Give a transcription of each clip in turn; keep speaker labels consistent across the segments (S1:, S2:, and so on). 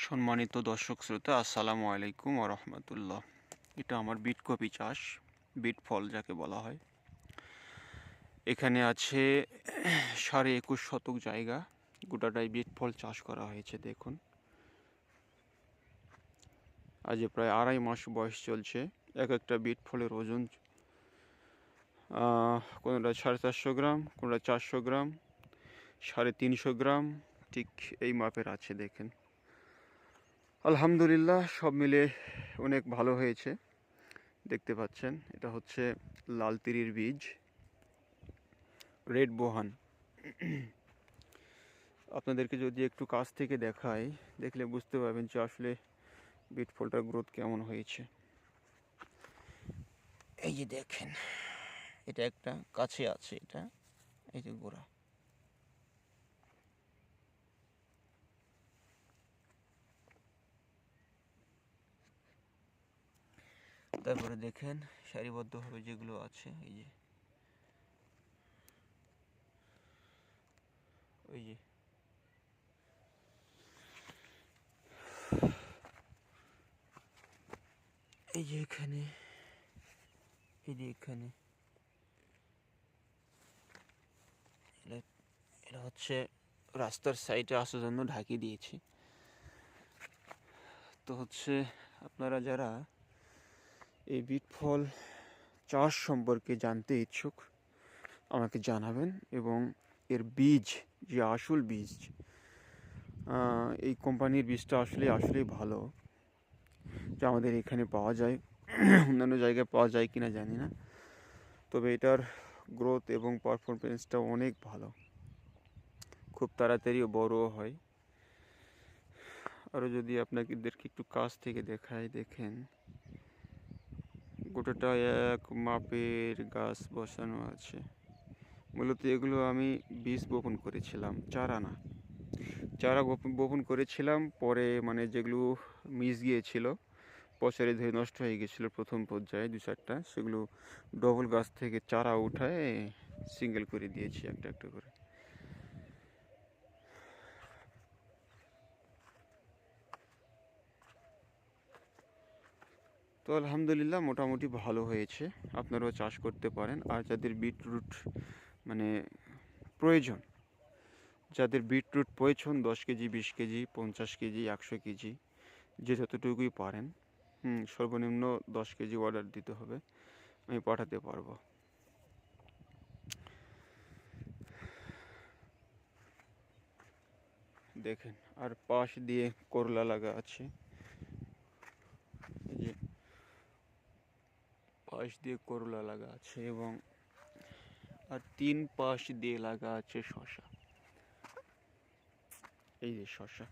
S1: সম্মানিত দর্শক শ্রোতা, আসসালামু আলাইকুম ওয়া রাহমাতুল্লাহ। এটা আমার বিট কপি চাষ, বিট ফল যাকে বলা হয়। এখানে আছে 21.5 শতক জায়গা, গোটাটাই বিট ফল চাষ করা হয়েছে। দেখুন, আজ প্রায় 2.5 মাস বয়স চলছে। এক একটা বিট ফলের ওজন কোনোটা 450 গ্রাম, কোনোটা 400 গ্রাম, 350 গ্রাম, ঠিক এই মাপের আছে। দেখেন, আলহামদুলিল্লাহ সব মিলে অনেক ভালো হয়েছে। দেখতে পাচ্ছেন, এটা হচ্ছে লাল তিরির বীজ, রেড বোহান। আপনাদেরকে যদি একটু কাছ থেকে দেখাই, দেখলে বুঝতে পারবেন যে আসলে বিট ফলটার গ্রোথ কেমন হয়েছে। এই যে দেখেন, এটা একটা কাছে আছে, এটা এই যে গোড়া। তারপরে দেখেন সারিবদ্ধভাবে যেগুলো আছে, এই যে ওই যে এই যে এখানে, এই যে এখানে, এটা হচ্ছে রাস্তার সাইডে আসার জন্য ঢাকি দিয়েছি। তো হচ্ছে আপনারা যারা এই বিট ফল চাষ সম্পর্কে জানতে ইচ্ছুক, আমাকে জানাবেন। এবং এর বীজ, যে আসল বীজ, এই কোম্পানির বীজটা আসলেই ভালো, যা আমাদের এখানে পাওয়া যায়। অন্যান্য জায়গায় পাওয়া যায় কিনা জানি না, তবে এটার গ্রোথ এবং পারফরমেন্সটা অনেক ভালো, খুব তাড়াতাড়িও বড়ও হয়। আরও যদি আপনাদেরকে একটু কাছ থেকে দেখাই, দেখেন গোটাটা এক মাপের গাছ বসানো আছে। মূলত এগুলো আমি বীজ বপন করেছিলাম, চারা না। চারা বপন করেছিলাম, পরে মানে যেগুলো মিস গিয়েছিল, পচারে ধরে নষ্ট হয়ে গেছিলো প্রথম পর্যায়ে 2-4টা, সেগুলো ডবল গাছ থেকে চারা উঠায় সিঙ্গেল করে দিয়েছি একটা একটা করে। তো আলহামদুলিল্লাহ মোটামুটি ভালো হয়েছে। আপনারাও চাষ করতে পারেন। আর যাদের বিটরুট মানে প্রয়োজন, যাদের বিটরুট প্রয়োজন 10 কেজি, 20 কেজি, 50 কেজি, 100 কেজি, যে যতটুকুই পারেন, সর্বনিম্ন 10 কেজি অর্ডার দিতে হবে, আমি পাঠাতে পারবো। দেখেন, আর পাশ দিয়ে করলা লাগা আছে, এই যে পাশ দিয়ে করলা লাগা আছে, এবং আর 3 পাশ দিয়ে লাগা আছে শশা। এই যে শশা,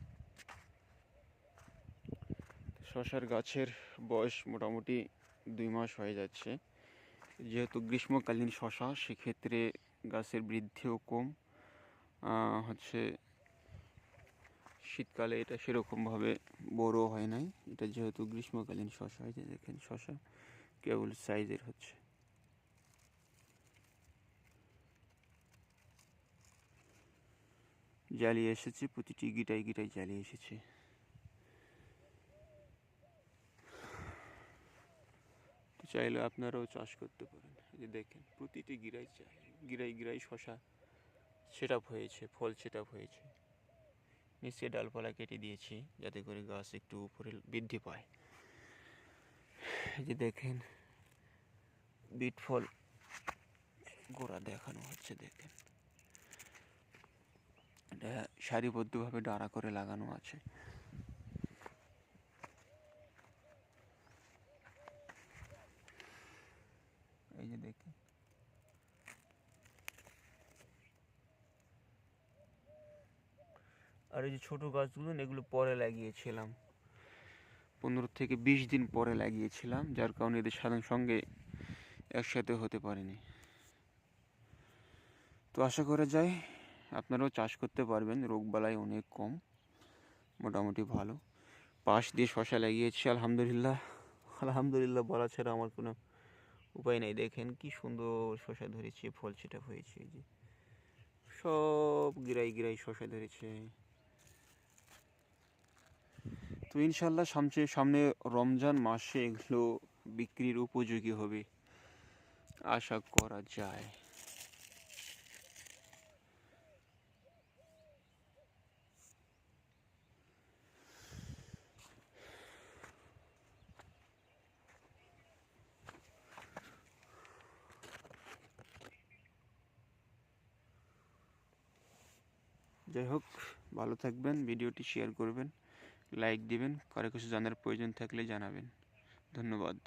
S1: শশার গাছের বয়স মোটামুটি 2 মাস হয়ে যাচ্ছে। যেহেতু গ্রীষ্মকালীন শশা, সেক্ষেত্রে গাছের বৃদ্ধিও কম। হচ্ছে শীতকালে এটা সেরকমভাবে বড় হয় নাই। এটা যেহেতু গ্রীষ্মকালীন শশা, এই যে দেখেন শশা কেবল সাইজের হচ্ছে। জ্বালিয়ে এসেছে, প্রতিটি গিটায় গিটায় জ্বালিয়ে এসেছে। তো চাইলে আপনারাও চাষ করতে পারেন। এই যে দেখেন, প্রতিটি গিরায় গিরায় শশা সেট আপ হয়েছে, ফল সেট আপ হয়েছে। নিচে ডালপালা কেটে দিয়েছি যাতে করে গাছ একটু উপরে বৃদ্ধি পায়। এই যে দেখেন, বিট ফল গোড়া দেখানো হচ্ছে। দেখেন, এটা সারিবদ্ধভাবে ডাঁড়া করে লাগানো আছে। এই যে দেখেন, আর এই যে ছোট গাছগুলো, এগুলো পরে লাগিয়েছিলাম, 15 থেকে 20 দিন পরে লাগিয়েছিলাম, যার কারণে এদের সঙ্গে একসাথে হতে পারেনি। তো আশা করা যায় আপনারাও চাষ করতে পারবেন, রোগবালাই অনেক কম, মোটামুটি ভালো। পাশ দিয়ে শশা লাগিয়েছি, আলহামদুলিল্লাহ। আলহামদুলিল্লাহ বলা ছাড়া আমার কোনো উপায় নেই। দেখেন কি সুন্দর শশা ধরেছে, ফল সেটা হয়েছে। এই যে সব গিরাই গিরাই শশা ধরেছে। তো ইনশাল্লাহ সামনে রমজান মাসে এগুলো বিক্রির উপযোগী হবে আশা করা যায়। যাই হোক, ভালো থাকবেন, ভিডিওটি শেয়ার করবেন, লাইক দিবেন, কারো কিছু জানার প্রয়োজন থাকলে জানাবেন। ধন্যবাদ।